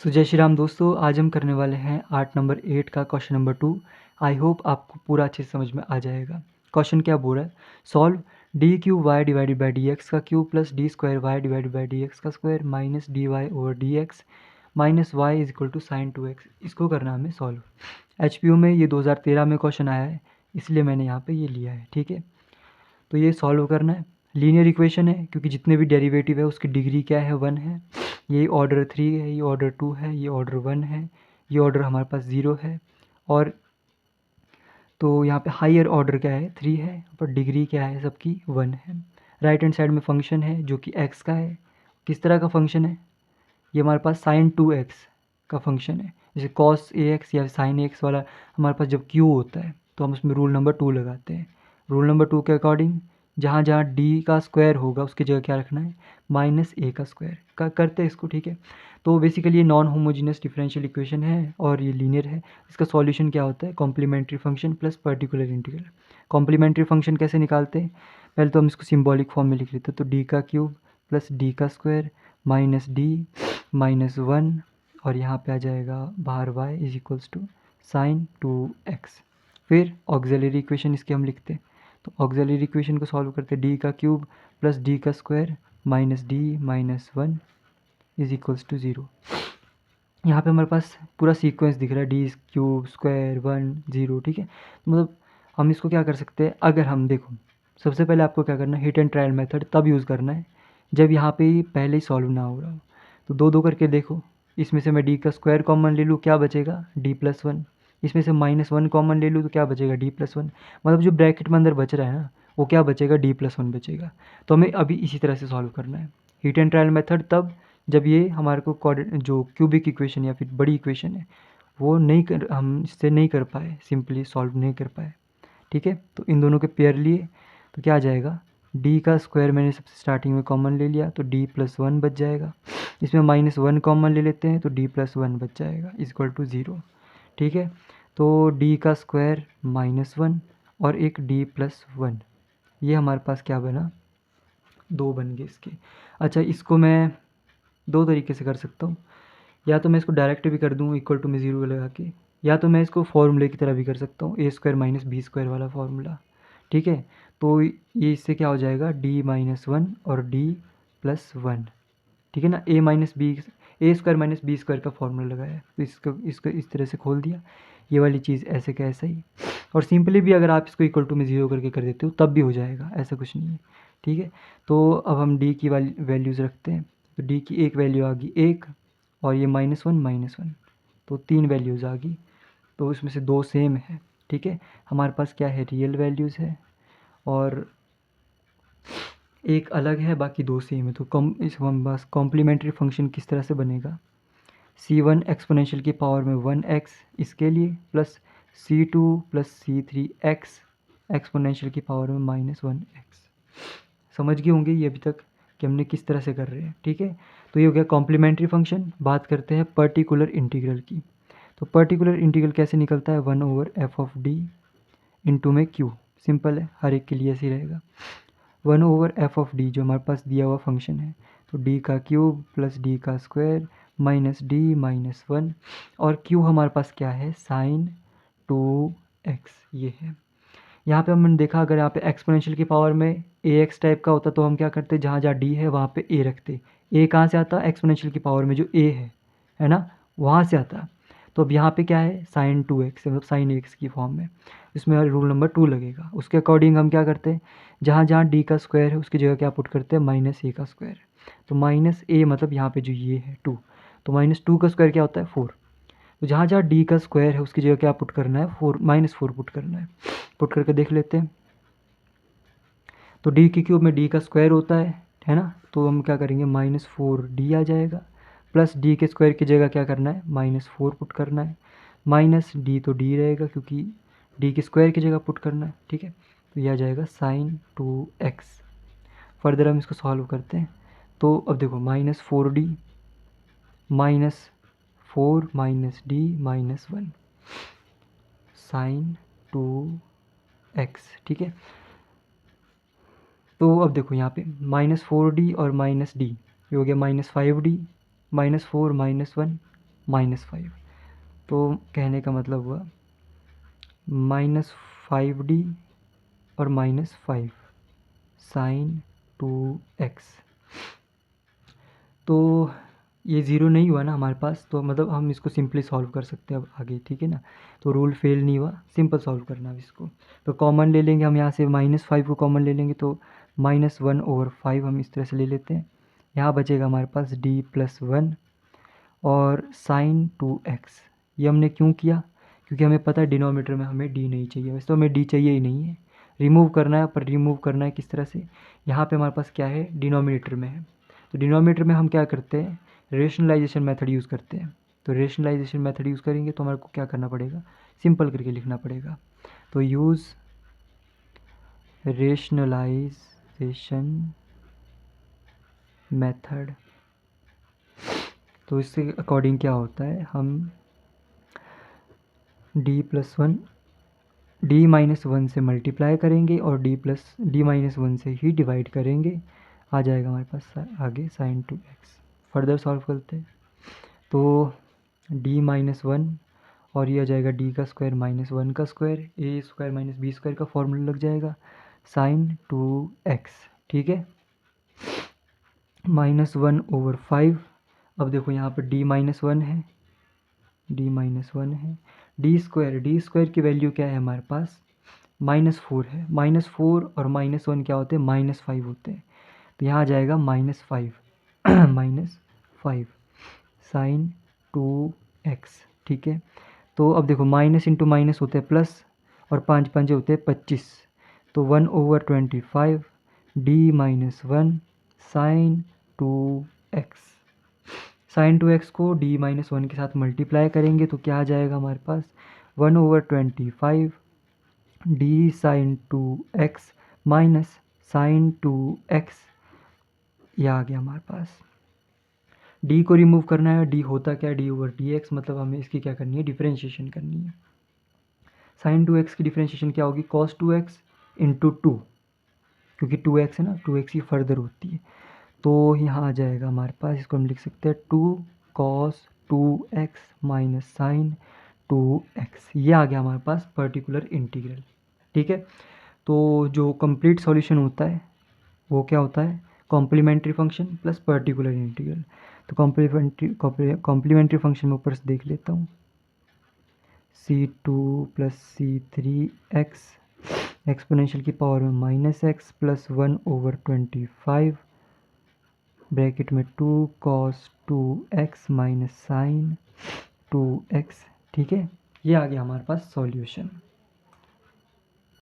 जय श्री राम दोस्तों, आज हम करने वाले हैं आर्ट नंबर 8 का क्वेश्चन नंबर 2। आई होप आपको पूरा अच्छे से समझ में आ जाएगा। क्वेश्चन क्या बोल रहा है, solve d cube y divided by d x का cube plus d square y divided by d x का square minus d y over d x minus y is equal to sine 2x। इसको करना हमें solve. HPO में ये 2013 में question आया है, इसलिए मैंने यहाँ पे ये लिया है। ठीक है, तो ये सॉल्व करना है। लीनियर इक्वेशन है क्योंकि जितने भी डेरिवेटिव है उसकी डिग्री क्या है, 1 है। ये ऑर्डर 3 है, ये ऑर्डर 2 है, ये ऑर्डर 1 है, ये ऑर्डर हमारे पास 0 है। और तो यहाँ पे हायर ऑर्डर क्या है, 3 है, पर डिग्री क्या है सबकी, 1 है। राइट हैंड साइड में फंक्शन है जो कि x का है। किस तरह का फंक्शन है, ये हमारे पास sin 2x का फंक्शन है। जैसे cos ax या sin ax वाला हमारे पास जब q होता है तो हम उसमें रूल नंबर 2 लगाते हैं। रूल नंबर 2 के अकॉर्डिंग जहाँ जहाँ d का स्क्वायर होगा उसकी जगह क्या रखना है, माइनस a का स्क्वायर करते हैं इसको। ठीक है, तो बेसिकली ये नॉन होमोजीनियस डिफरेंशियल इक्वेशन है और ये लीनियर है। इसका सॉल्यूशन क्या होता है, complementary function plus particular integral. Complementary function कैसे निकालते हैं, पहले तो हम इसको सिंबॉलिक फॉर्म में लिख लेते हैं। तो d का क्यूब प्लस d का स्क्वायर माइनस d माइनस 1 और यहाँ पे आ जाएगा बाहर y is equals to sine 2x। फिर ऑक्सिलरी इक्वेशन इसके हम लिखते हैं। तो ऑक्सिलरी इक्वेशन को सॉल्व करते हैं, डी का क्यूब प्लस डी का square minus D minus 1 is equals to 0। यहाँ पे हमारे पास पूरा सीक्वेंस दिख रहा है, डी क्यूब स्क्वायर 1 0। ठीक है, मतलब हम इसको क्या कर सकते हैं, अगर हम देखो सबसे पहले आपको क्या करना है, हिट एंड ट्रायल मेथड तब यूज़ करना है जब यहाँ पे पहले ही सॉल्व ना हो रहा हो। तो दो दो करके देखो, इसमें से मैं डी का स्क्वायर कॉमन ले लूँ, क्या बचेगा, डी प्लस 1। इसमें से माइनस 1 कॉमन ले लूँ तो क्या बचेगा, डी प्लस 1। मतलब जो ब्रैकेट में अंदर बच रहा है ना वो क्या बचेगा, डी प्लस 1 बचेगा। तो हमें अभी इसी तरह से सॉल्व करना है। हिट एंड ट्रायल मेथड तब जब ये हमारे को जो क्यूबिक इक्वेशन या फिर बड़ी इक्वेशन है वो नहीं कर, हम इससे नहीं कर पाए, सिंपली सॉल्व नहीं कर पाए। ठीक है, तो इन दोनों के पेयर लिए तो क्या आ जाएगा, डी का स्क्वायर मैंने सबसे स्टार्टिंग में कॉमन ले लिया तो डी प्लस 1 बच जाएगा। इसमें माइनस 1 कॉमन ले लेते हैं तो डी प्लस 1 बच जाएगा इक्वल टू 0। ठीक है, तो डी का स्क्वायर माइनस 1 और एक डी प्लस 1, ये हमारे पास क्या बना, 2 बन गए इसके। अच्छा, इसको मैं दो तरीके से कर सकता हूँ, या तो मैं इसको डायरेक्ट भी कर दूँ इक्वल टू में 0 लगा के, या तो मैं इसको फॉर्मूले की तरह भी कर सकता हूँ, ए स्क्वायर माइनस बी स्क्वायर वाला फार्मूला। ठीक है, तो ये इससे क्या हो जाएगा, डी माइनस 1 और डी प्लस 1। ठीक है ना, ए माइनस बी, ए स्क्वायर माइनस बी स्क्वायर का फॉर्मूला लगाया है, तो इसको इसको इस तरह से खोल दिया, ये वाली चीज़ ऐसे का ऐसा ही। और सिंपली भी अगर आप इसको इक्वल टू में 0 करके कर देते हो तब भी हो जाएगा, ऐसा कुछ नहीं है। ठीक है, तो अब हम डी की वैल्यूज़ रखते हैं। तो डी की एक वैल्यू आ गई 1 और ये माइनस वन, तो 3 वैल्यूज़ आ गई। तो उसमें से 2 सेम है। ठीक है, हमारे पास क्या है, रियल वैल्यूज़ है और एक अलग है, बाकी 2 सेम है। तो कम इस हम बस कॉम्प्लीमेंट्री फंक्शन किस तरह से बनेगा, c1 एक्सपोनेंशियल की पावर में 1x इसके लिए plus c2 plus c3 x exponential की पावर में माइनस 1x। समझ गए होंगे ये अभी तक कि हमने किस तरह से कर रहे हैं। ठीक है, तो ये हो गया कॉम्प्लीमेंट्री फंक्शन। बात करते हैं पर्टिकुलर इंटीग्रल की। तो पर्टिकुलर इंटीग्रल कैसे निकलता है, 1/f(d) इंटू में q। सिंपल है, हर एक के लिए ऐसे ही रहेगा। 1/f(d) जो हमारे पास दिया हुआ फंक्शन है, तो d का क्यूब प्लस d का स्क्वायर माइनस d माइनस 1 और q हमारे पास क्या है, साइन 2x ये है। यहाँ पे हमने देखा अगर यहाँ पे एक्सपोनेंशियल की पावर में ax टाइप का होता तो हम क्या करते, जहाँ जहाँ d है वहाँ पे a रखते। a कहाँ से आता, एक्सपोनेंशियल की पावर में जो a है ना, वहाँ से आता। तो अब यहाँ पे क्या है, साइन 2x मतलब साइन x की फॉर्म में, इसमें रूल नंबर 2 लगेगा। उसके अकॉर्डिंग हम क्या करते हैं, जहाँ जहाँ d का स्क्वायर है उसकी जगह क्या पुट करते हैं, माइनस a का स्क्वायर। तो माइनस a मतलब यहाँ पे जो ये है 2, तो माइनस 2 का स्क्वायर क्या होता है, 4। तो जहाँ जहाँ d का स्क्वायर है उसकी जगह क्या पुट करना है, 4 माइनस 4 पुट करना है। पुट करके देख लेते हैं। तो d के क्यूब में d का स्क्वायर होता है ना, तो हम क्या करेंगे, -4d आ जाएगा। प्लस d के स्क्वायर की जगह क्या करना है, -4 पुट करना है। माइनस d तो d रहेगा क्योंकि d के स्क्वायर की जगह पुट करना है। ठीक है, तो यह आ जाएगा साइन 2x। फर्दर हम इसको सॉल्व करते हैं। तो अब देखो -4d -4 -d -1 साइन 2x। ठीक है, तो अब देखो यहाँ पे -4d और -d, ये हो गया -5d -4 -1 -5। तो कहने का मतलब हुआ -5d और -5 साइन 2x। तो ये ज़ीरो नहीं हुआ ना हमारे पास, तो मतलब हम इसको सिंपली सॉल्व कर सकते हैं अब आगे, ठीक है ना। तो रूल फेल नहीं हुआ, सिंपल सॉल्व करना अब इसको। तो कॉमन ले लेंगे हम यहाँ से, -5 को कॉमन ले लेंगे तो -1/5 हम इस तरह से ले लेते हैं। यहाँ बचेगा हमारे पास d+1 और साइन 2x। ये हमने क्यों किया, क्योंकि हमें पता है डिनोमीटर में हमें d नहीं चाहिए। वैसे तो हमें d चाहिए ही नहीं है, रिमूव करना है, पर रिमूव करना है किस तरह से। यहाँ पे हमारे पास क्या है, डिनोमिनेटर में है। तो डिनोमिनेटर में हम क्या करते हैं, रेशनलाइजेशन मेथड यूज़ करते हैं। तो रेशनलाइजेशन मेथड यूज़ करेंगे तो हमारे को क्या करना पड़ेगा, सिंपल करके लिखना पड़ेगा। तो यूज़ रेशनलाइजेशन मेथड। तो इसके अकॉर्डिंग क्या होता है, हम d+1 d-1 से मल्टीप्लाई करेंगे और d-1 से ही डिवाइड करेंगे। आ जाएगा हमारे पास आगे साइन 2x। फर्दर सॉल्व करते हैं तो d-1 और ये आ जाएगा d का स्क्वायर -1 का स्क्वायर, a² - b² का फॉर्मूला लग जाएगा साइन 2x, ठीक है। -1/5। अब देखो यहाँ पर d-1 है, d-1 है, d² की वैल्यू क्या है हमारे पास, -4 है। -4 और -1 क्या होते हैं, -5 होते हैं। तो यहाँ आ जाएगा -5 -5 साइन 2x, ठीक है। तो अब देखो माइनस इंटू माइनस होते हैं प्लस, और 5 5 होते हैं 25। तो 1/25 d-1 sign 2x। Sign 2x को d-1 के साथ मल्टीप्लाई करेंगे तो क्या आ जाएगा हमारे पास, 1/25 d sine 2x minus sine 2x। यह आ गया हमारे पास। d को रिमूव करना है, d होता क्या है, d/dx, मतलब हमें इसकी क्या करनी है, डिफरेंशिएशन करनी है। साइन 2x की डिफरेंशिएशन क्या होगी, cos 2x इंटू 2, क्योंकि 2x है ना, 2x ही फर्दर होती है। तो यहाँ आ जाएगा हमारे पास, इसको हम लिख सकते हैं 2 cos 2x minus sine 2x। ये आ गया हमारे पास पर्टिकुलर इंटीग्रल, ठीक है। तो जो कंप्लीट सॉल्यूशन होता है वो क्या होता है, complementary function plus particular integral. तो कॉम्प्लीमेंट्री फंक्शन में ऊपर से देख लेता हूँ, c2 + c3x एक्सपोनेंशियल की पावर में -x प्लस 1/25 ब्रैकेट में 2 cos 2x minus sine 2x, ठीक है। ये आ गया हमारे पास सॉल्यूशन।